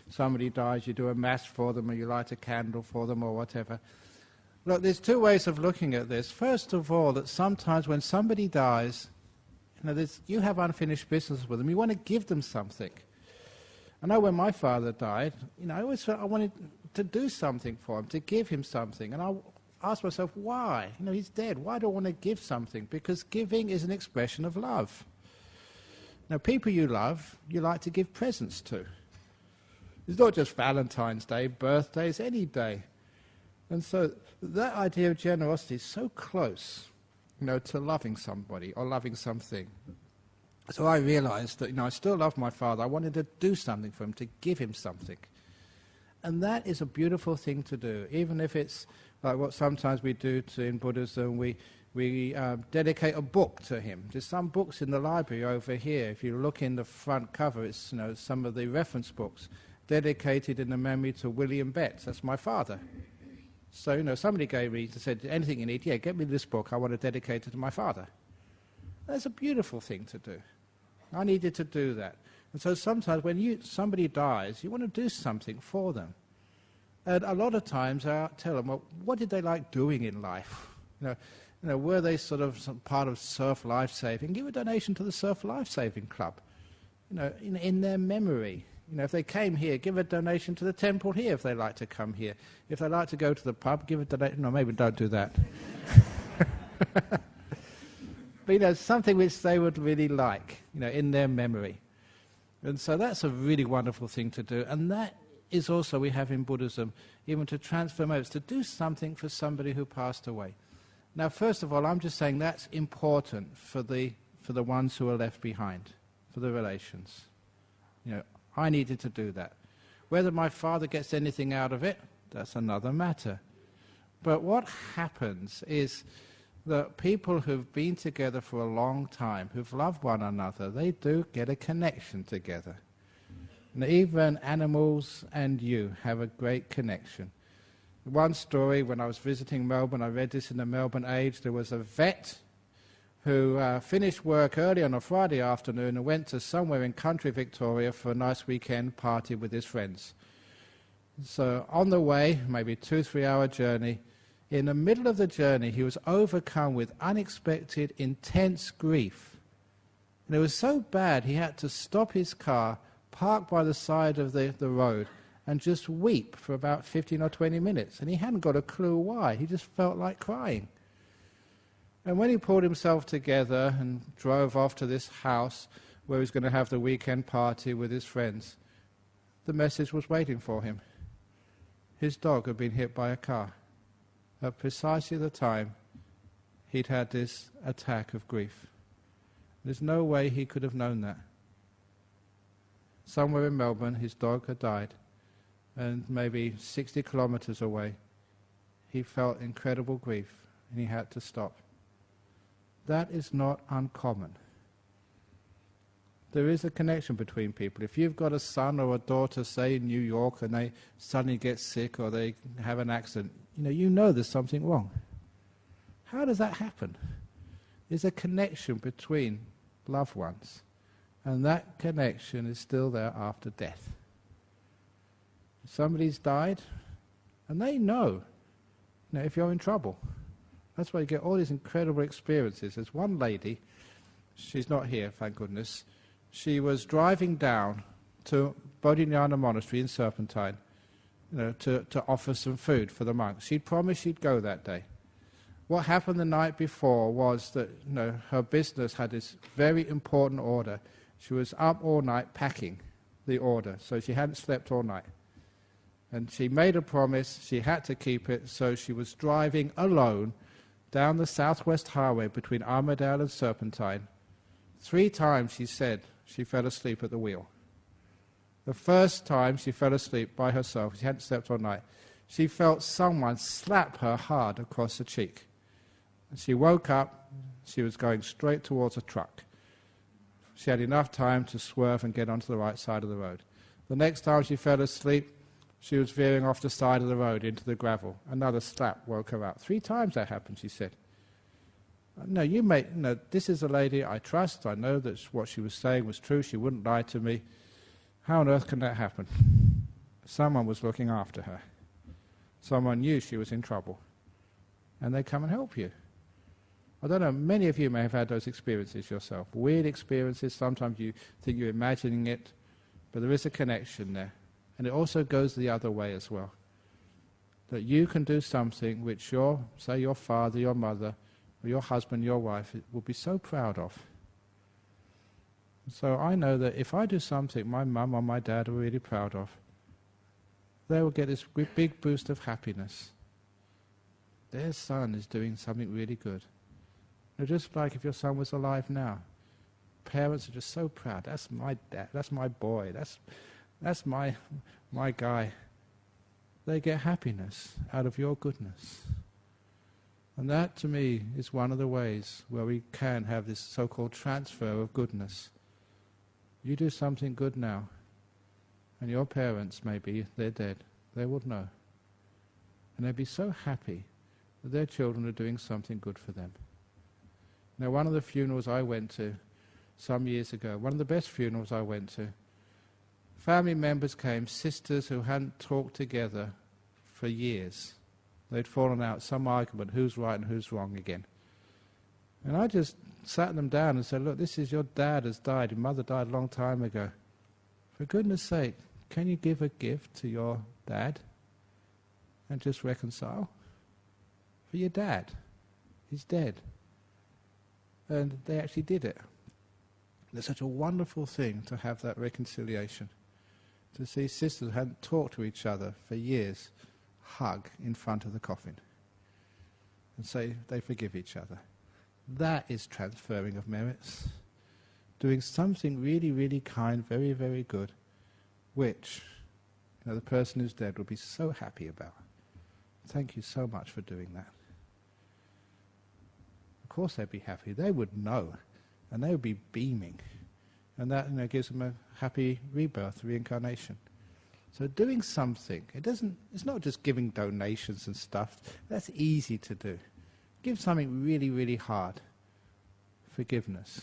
somebody dies, you do a mass for them or you light a candle for them or whatever. Look, there's two ways of looking at this. First of all, that sometimes when somebody dies, you have unfinished business with them. You want to give them something. I know when my father died, I always felt I wanted to do something for him, to give him something. And I asked myself, why? He's dead. Why do I want to give something? Because giving is an expression of love. Now, people you love, you like to give presents to. It's not just Valentine's Day, birthdays, any day. And so that idea of generosity is so close, to loving somebody or loving something. So I realized that, I still love my father. I wanted to do something for him, to give him something. And that is a beautiful thing to do, even if it's like what sometimes we do in Buddhism. We dedicate a book to him. There's some books in the library over here. If you look in the front cover, it's some of the reference books dedicated in the memory to William Betts. That's my father. So, somebody gave me, said, anything you need, get me this book, I want to dedicate it to my father. That's a beautiful thing to do. I needed to do that. And so sometimes when somebody dies, you want to do something for them. And a lot of times I tell them, well, what did they like doing in life? Were they sort of some part of Surf Life Saving? Give a donation to the Surf Life Saving Club, in their memory. If they came here, give a donation to the temple here if they like to come here. If they like to go to the pub, give a donation. No, maybe don't do that. But, something which they would really like, in their memory. And so that's a really wonderful thing to do. And that is also we have in Buddhism, even to transfer merits, to do something for somebody who passed away. Now, first of all, I'm just saying that's important for the ones who are left behind, for the relations. I needed to do that. Whether my father gets anything out of it, that's another matter. But what happens is that people who've been together for a long time, who've loved one another, they do get a connection together. And even animals and you have a great connection. One story, when I was visiting Melbourne, I read this in the Melbourne Age, there was a vet who finished work early on a Friday afternoon and went to somewhere in country Victoria for a nice weekend party with his friends. So on the way, maybe 2-3 hour journey, in the middle of the journey he was overcome with unexpected, intense grief. And it was so bad he had to stop his car, park by the side of the road, and just weep for about 15 or 20 minutes. And he hadn't got a clue why. He just felt like crying. And when he pulled himself together and drove off to this house where he was going to have the weekend party with his friends, the message was waiting for him. His dog had been hit by a car at precisely the time he'd had this attack of grief. There's no way he could have known that. Somewhere in Melbourne, his dog had died, and maybe 60 kilometers away, he felt incredible grief, and he had to stop. That is not uncommon. There is a connection between people. If you've got a son or a daughter, say in New York, and they suddenly get sick or they have an accident, you know there's something wrong. How does that happen? There's a connection between loved ones, and that connection is still there after death. Somebody's died, and they know, if you're in trouble. That's why you get all these incredible experiences. There's one lady, she's not here, thank goodness. She was driving down to Bodhinyana Monastery in Serpentine, to offer some food for the monks. She'd promised she'd go that day. What happened the night before was that her business had this very important order. She was up all night packing the order, so she hadn't slept all night. And she made a promise, she had to keep it, so she was driving alone down the southwest highway between Armadale and Serpentine. 3 times, she said, she fell asleep at the wheel. The first time she fell asleep by herself, she hadn't slept all night, she felt someone slap her hard across the cheek. And she woke up, she was going straight towards a truck. She had enough time to swerve and get onto the right side of the road. The next time she fell asleep, she was veering off the side of the road into the gravel. Another slap woke her up. 3 times that happened, she said. No, this is a lady I trust. I know that what she was saying was true. She wouldn't lie to me. How on earth can that happen? Someone was looking after her. Someone knew she was in trouble. And they come and help you. I don't know, many of you may have had those experiences yourself. Weird experiences, sometimes you think you're imagining it, but there is a connection there. And it also goes the other way as well. That you can do something which your father, your mother, or your husband, your wife will be so proud of. So I know that if I do something my mum or my dad are really proud of, they will get this big boost of happiness. Their son is doing something really good. Just like if your son was alive now. Parents are just so proud. That's my dad, that's my boy, that's my guy. They get happiness out of your goodness. And that, to me, is one of the ways where we can have this so-called transfer of goodness. You do something good now, and your parents, maybe, they're dead. They would know. And they'd be so happy that their children are doing something good for them. Now, one of the funerals I went to some years ago, one of the best funerals I went to, family members came, sisters who hadn't talked together for years. They'd fallen out, some argument, who's right and who's wrong again. And I just sat them down and said, look, this is your dad has died, your mother died a long time ago. For goodness sake, can you give a gift to your dad and just reconcile? For your dad, he's dead. And they actually did it. It's such a wonderful thing to have that reconciliation. To see sisters who hadn't talked to each other for years hug in front of the coffin and say they forgive each other. That is transferring of merits. Doing something really, really kind, very, very good, which the person who's dead will be so happy about. Thank you so much for doing that. Of course they'd be happy. They would know, and they would be beaming. And that gives them a happy rebirth, reincarnation. So doing something, it's not just giving donations and stuff. That's easy to do. Give something really, really hard. Forgiveness.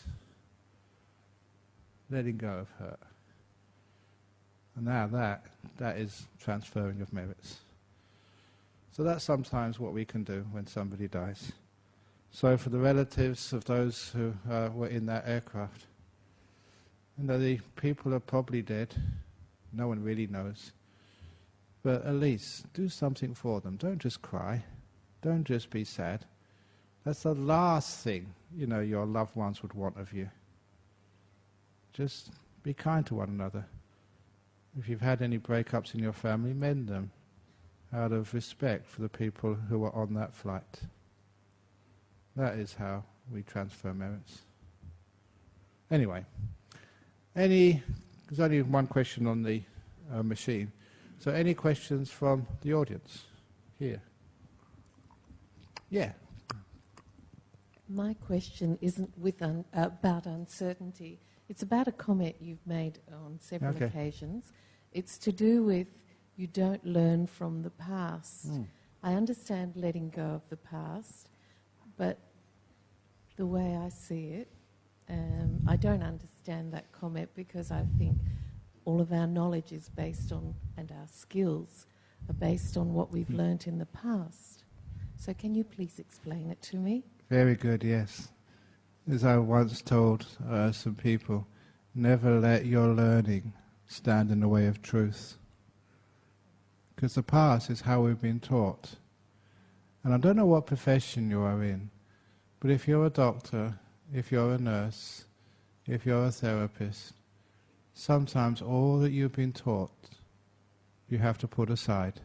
Letting go of hurt. And now that is transferring of merits. So that's sometimes what we can do when somebody dies. So for the relatives of those who were in that aircraft, the people are probably dead. No one really knows. But at least do something for them. Don't just cry. Don't just be sad. That's the last thing, your loved ones would want of you. Just be kind to one another. If you've had any breakups in your family, mend them out of respect for the people who were on that flight. That is how we transfer merits. Anyway, there's only one question on the machine. So any questions from the audience here? Yeah. My question isn't about uncertainty. It's about a comment you've made on several occasions. It's to do with you don't learn from the past. I understand letting go of the past, but the way I see it, I don't understand that comment because I think all of our knowledge is based on, and our skills are based on what we've learnt in the past. So can you please explain it to me? Very good, yes. As I once told some people, never let your learning stand in the way of truth. Because the past is how we've been taught. And I don't know what profession you are in, but if you're a doctor, if you're a nurse, if you're a therapist, sometimes all that you've been taught, you have to put aside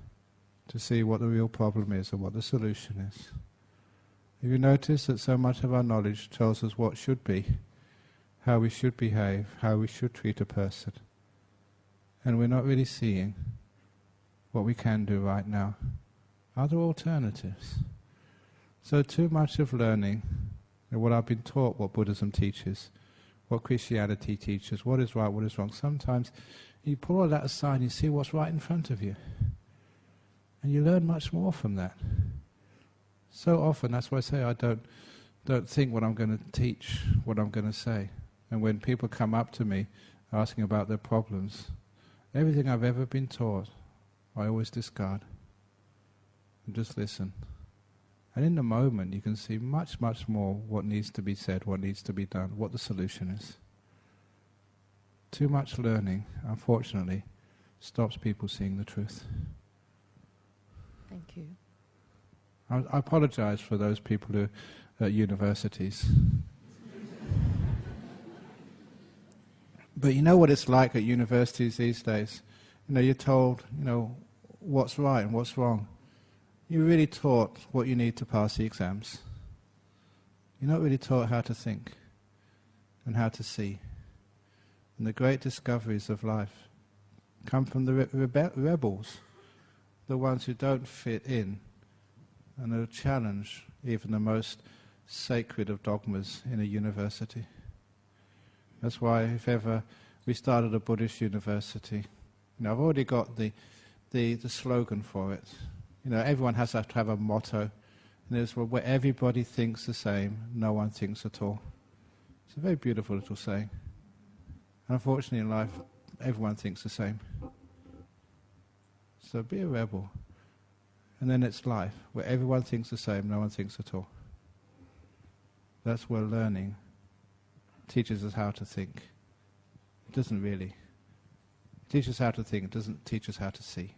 to see what the real problem is and what the solution is. Have you noticed that so much of our knowledge tells us what should be, how we should behave, how we should treat a person, and we're not really seeing what we can do right now? Are there alternatives? So too much of learning, and what I've been taught, what Buddhism teaches, what Christianity teaches, what is right, what is wrong, sometimes you pull all that aside and you see what's right in front of you. And you learn much more from that. So often, that's why I say I don't think what I'm going to teach, what I'm going to say. And when people come up to me asking about their problems, everything I've ever been taught, I always discard and just listen. And in the moment you can see much, much more what needs to be said, what needs to be done, what the solution is. Too much learning, unfortunately, stops people seeing the truth. Thank you. I apologize for those people who are at universities. But you know what it's like at universities these days? You know, you're told, what's right and what's wrong. You're really taught what you need to pass the exams. You're not really taught how to think and how to see. And the great discoveries of life come from the rebels, the ones who don't fit in and who challenge even the most sacred of dogmas in a university. That's why if ever we started a Buddhist university, I've already got the slogan for it. Everyone has to have a motto, and it's where everybody thinks the same, no one thinks at all. It's a very beautiful little saying. And unfortunately in life, everyone thinks the same. So be a rebel. And then it's life, where everyone thinks the same, no one thinks at all. That's where learning teaches us how to think. It doesn't really. It teaches us how to think, it doesn't teach us how to see.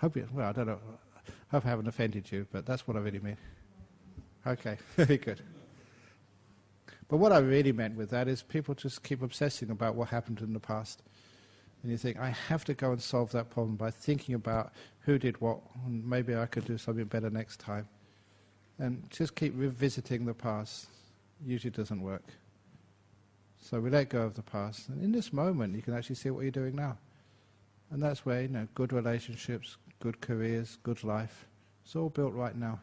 I don't know. I hope I haven't offended you, but that's what I really mean. Okay, very good. But what I really meant with that is people just keep obsessing about what happened in the past. And you think, I have to go and solve that problem by thinking about who did what, and maybe I could do something better next time. And just keep revisiting the past. Usually doesn't work. So we let go of the past. And in this moment, you can actually see what you're doing now. And that's where, good relationships, good careers, good life, it's all built right now.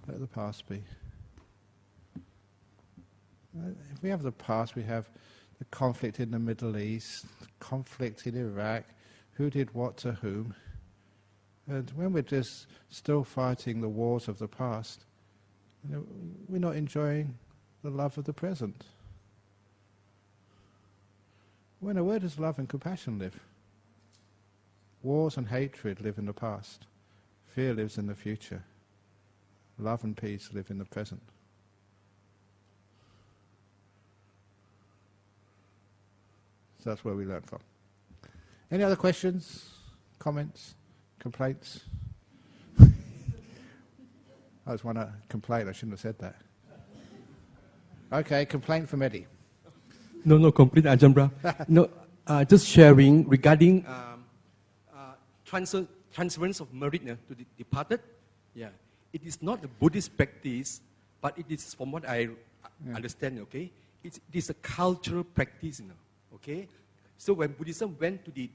Let the past be. If we have the past, we have the conflict in the Middle East, the conflict in Iraq, who did what to whom. And when we're just still fighting the wars of the past, we're not enjoying the love of the present. Where does love and compassion live? Wars and hatred live in the past. Fear lives in the future. Love and peace live in the present. So that's where we learn from. Any other questions, comments, complaints? I just want to complain. I shouldn't have said that. Okay, complaint from Eddie. No complaint, Ajahn Brahm. No, just sharing regarding transference of merit to the departed. Yeah, it is not a Buddhist practice, but it is, from what I understand. Okay, it is a cultural practice. Okay, so when Buddhism went to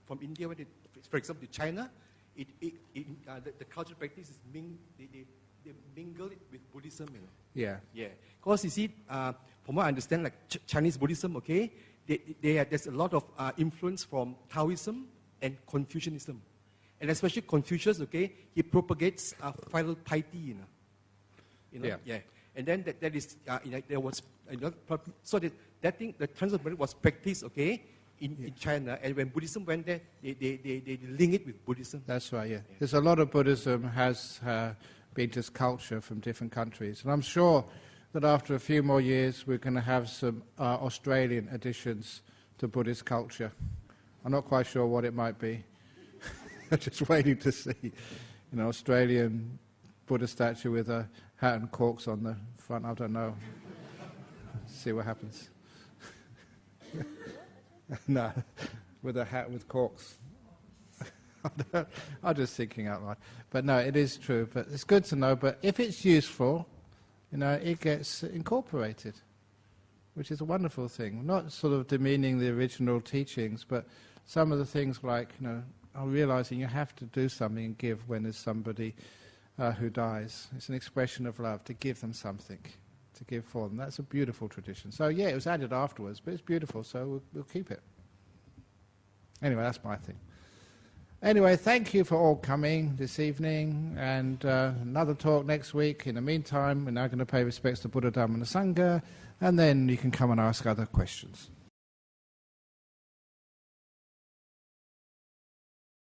from India, for example, to China, the cultural practice is they mingle it with Buddhism. Yeah. Because you see, from what I understand, like Chinese Buddhism, okay, there's a lot of influence from Taoism and Confucianism. And especially Confucius, okay, he propagates filial piety. You know? Yeah. And then that is, there was, so that thing, the transcendental was practiced, okay, in China. And when Buddhism went there, they link it with Buddhism. That's right, yeah. There's a lot of Buddhism has been just culture from different countries. And I'm sure that after a few more years, we're going to have some Australian additions to Buddhist culture. I'm not quite sure what it might be. I'm just waiting to see. Australian Buddha statue with a hat and corks on the front. I don't know. See what happens. No, with a hat with corks. I'm just thinking out loud. But no, it is true. But it's good to know. But if it's useful, it gets incorporated, which is a wonderful thing. Not sort of demeaning the original teachings, but some of the things like, I'm realizing you have to do something and give when there's somebody who dies. It's an expression of love to give them something, to give for them. That's a beautiful tradition. So yeah, it was added afterwards, but it's beautiful, so we'll keep it. Anyway, that's my thing. Anyway, thank you for all coming this evening, and another talk next week. In the meantime, we're now going to pay respects to Buddha, Dharma and the Sangha, and then you can come and ask other questions.